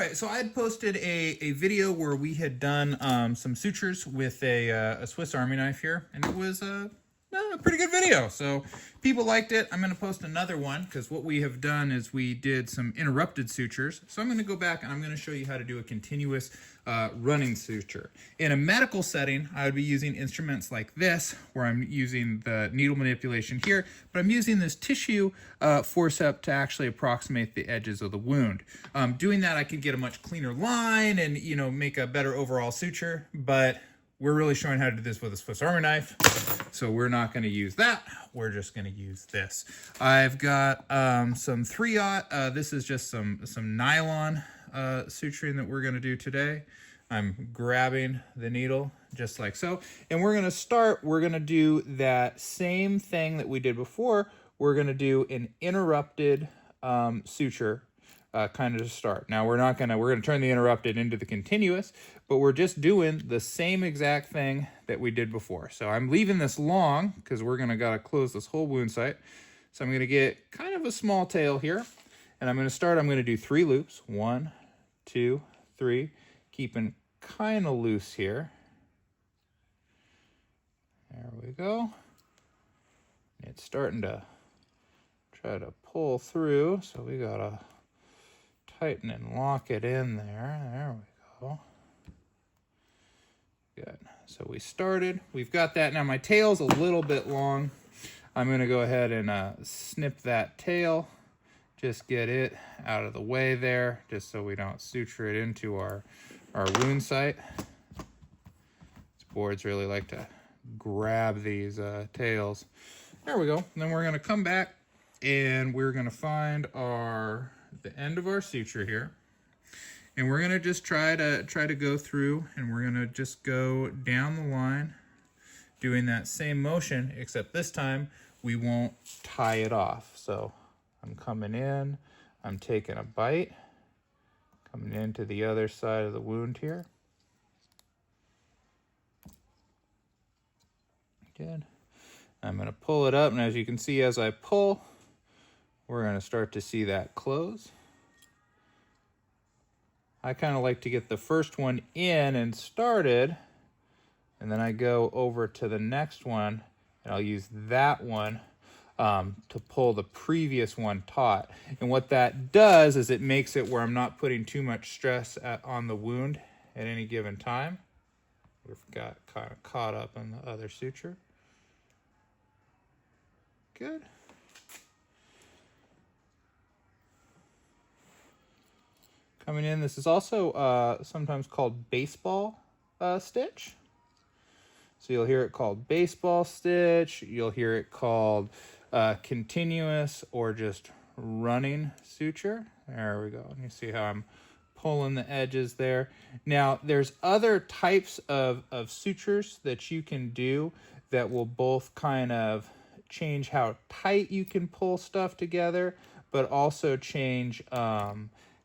right, so I had posted a video where we had done some sutures with a Swiss Army knife here, and it was a pretty good video. So people liked it. I'm going to post another one because what we have done is we did some interrupted sutures. So I'm going to go back and I'm going to show you how to do a continuous running suture. In a medical setting, I would be using instruments like this, where I'm using the needle manipulation here, but I'm using this tissue forceps to actually approximate the edges of the wound. Doing that, I could get a much cleaner line and, you know, make a better overall suture, but we're really showing how to do this with a Swiss Army knife, so we're not going to use that. We're just going to use this. I've got some 3/0. This is just some nylon suturing that we're going to do today. I'm grabbing the needle just like so, and we're going to do that same thing that we did before. We're going to do an interrupted suture kind of to start. Now we're going to turn the interrupted into the continuous, but we're just doing the same exact thing that we did before. So I'm leaving this long because we're going to gotta close this whole wound site. So I'm going to get kind of a small tail here, and I'm going to do 3 loops. 1, 2, 3, keeping kind of loose here. There we go. It's starting to try to pull through, so we gotta tighten and lock it in there. There we go. Good. So we've got that. Now my tail's a little bit long. I'm going to go ahead and snip that tail. Just get it out of the way there, just so we don't suture it into our wound site. These boards really like to grab these tails. There we go. And then we're going to come back and we're going to find the end of our suture here. And we're going to just try to go through, and we're going to just go down the line doing that same motion, except this time we won't tie it off. So I'm coming in, I'm taking a bite, coming into the other side of the wound here. Good. I'm going to pull it up, and as you can see, as I pull, we're going to start to see that close. I kind of like to get the first one in and started, and then I go over to the next one, and I'll use that one to pull the previous one taut. And what that does is it makes it where I'm not putting too much stress on the wound at any given time. We've got kind of caught up in the other suture. Good. Coming in, this is also sometimes called baseball stitch. So you'll hear it called baseball stitch. You'll hear it called continuous or just running suture. There we go. And you see how I'm pulling the edges there. Now, there's other types of sutures that you can do that will both kind of change how tight you can pull stuff together, but also change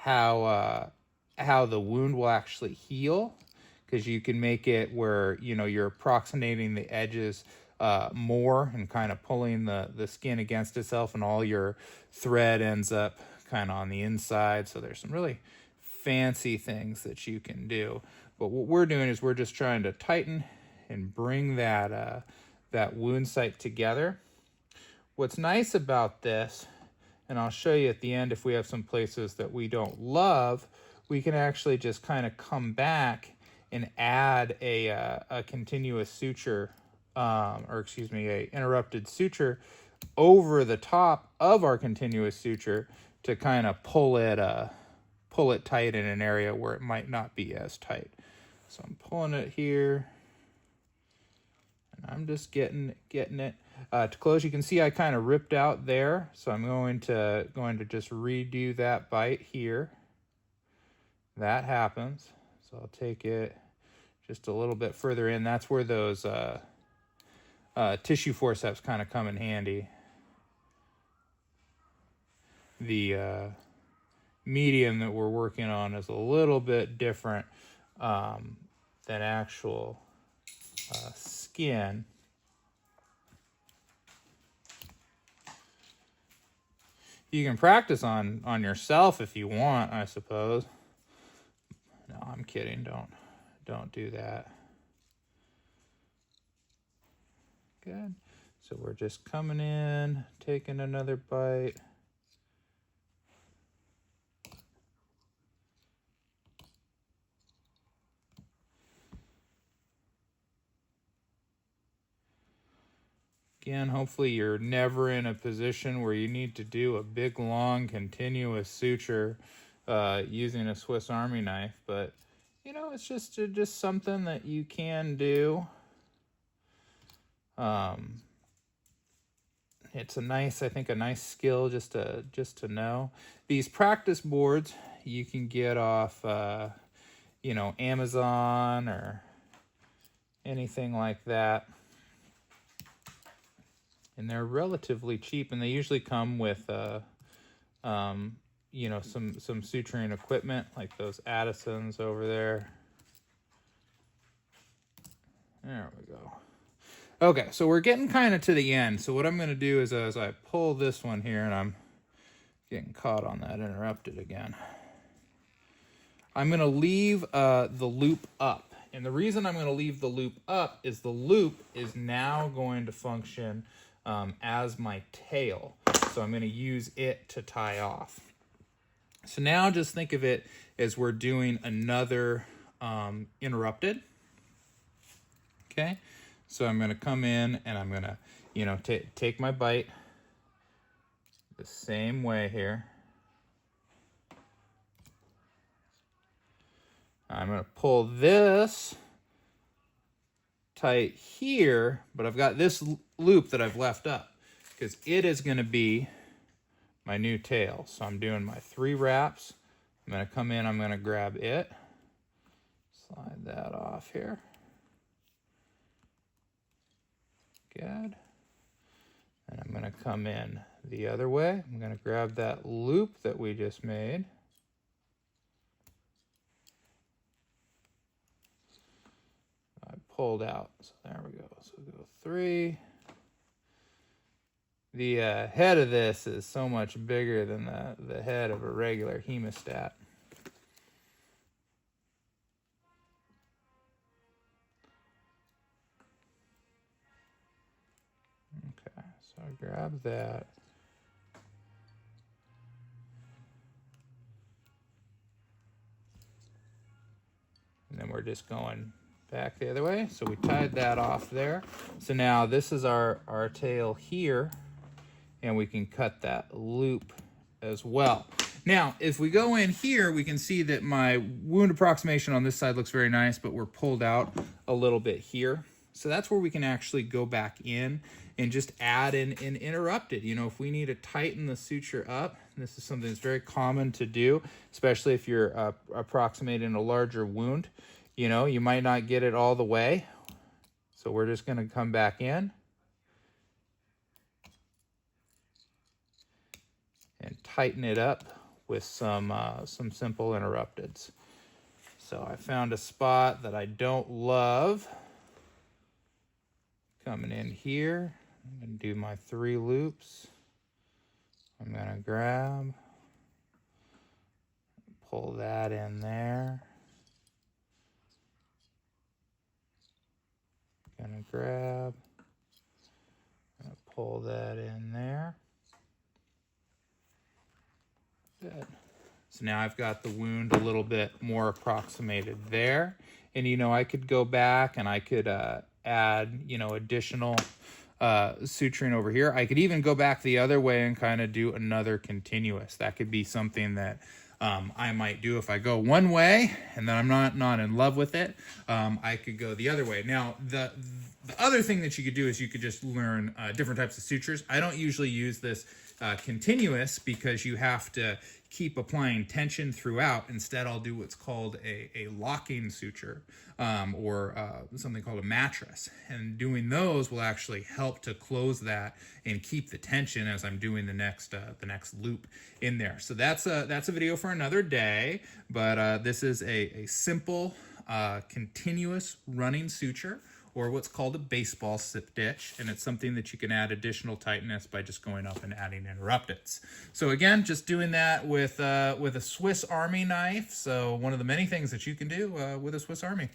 how the wound will actually heal, because you can make it where, you know, you're approximating the edges more and kind of pulling the skin against itself, and all your thread ends up kind of on the inside. So there's some really fancy things that you can do, but what we're doing is we're just trying to tighten and bring that wound site together. What's nice about this, and I'll show you at the end, if we have some places that we don't love, we can actually just kind of come back and add a continuous suture, a interrupted suture over the top of our continuous suture to kind of pull it tight in an area where it might not be as tight. So I'm pulling it here, and I'm just getting it. To close, you can see I kind of ripped out there, so I'm going to just redo that bite here. That happens, so I'll take it just a little bit further in. That's where those tissue forceps kind of come in handy. The medium that we're working on is a little bit different than actual skin. You can practice on yourself if you want, I suppose. No, I'm kidding. Don't do that. Good. So we're just coming in, taking another bite. Again, hopefully you're never in a position where you need to do a big, long, continuous suture using a Swiss Army knife. But, you know, it's just something that you can do. It's I think a nice skill just to know. These practice boards you can get off, you know, Amazon or anything like that. And they're relatively cheap, and they usually come with, you know, some suturing equipment like those Addisons over there. There we go. Okay, so we're getting kind of to the end. So what I'm going to do is as I pull this one here, and I'm getting caught on that interrupted again, I'm going to leave the loop up. And the reason I'm going to leave the loop up is the loop is now going to function as my tail. So I'm going to use it to tie off. So now just think of it as we're doing another interrupted. Okay, so I'm going to come in and I'm going to, you know, take my bite the same way here. I'm going to pull this tight here, but I've got this loop that I've left up because it is going to be my new tail. So I'm doing my 3 wraps. I'm going to come in, I'm going to grab it, slide that off here. Good. And I'm going to come in the other way. I'm going to grab that loop that we just made. I pulled out. So there we go. So we'll go 3. The head of this is so much bigger than the head of a regular hemostat. Okay, so I grab that. And then we're just going back the other way. So we tied that off there. So now this is our tail here, and we can cut that loop as well. Now, if we go in here, we can see that my wound approximation on this side looks very nice, but we're pulled out a little bit here. So that's where we can actually go back in and just add an interrupted. You know, if we need to tighten the suture up, this is something that's very common to do, especially if you're approximating a larger wound. You know, you might not get it all the way. So we're just going to come back in and tighten it up with some simple interrupteds. So I found a spot that I don't love. Coming in here, I'm going to do my 3 loops. I'm going to grab, pull that in there. Going to grab, pull that in there. Good. So now I've got the wound a little bit more approximated there. And, you know, I could go back and I could add, you know, additional suturing over here. I could even go back the other way and kind of do another continuous. That could be something that I might do if I go one way and then I'm not in love with it. I could go the other way. Now, the other thing that you could do is you could just learn different types of sutures. I don't usually use this continuous because you have to keep applying tension throughout. Instead, I'll do what's called a locking suture or something called a mattress. And doing those will actually help to close that and keep the tension as I'm doing the next loop in there. So that's a video for another day, but this is a simple continuous running suture or what's called a baseball stitch, and it's something that you can add additional tightness by just going up and adding interrupteds. So again, just doing that with a Swiss Army knife. So one of the many things that you can do with a Swiss Army.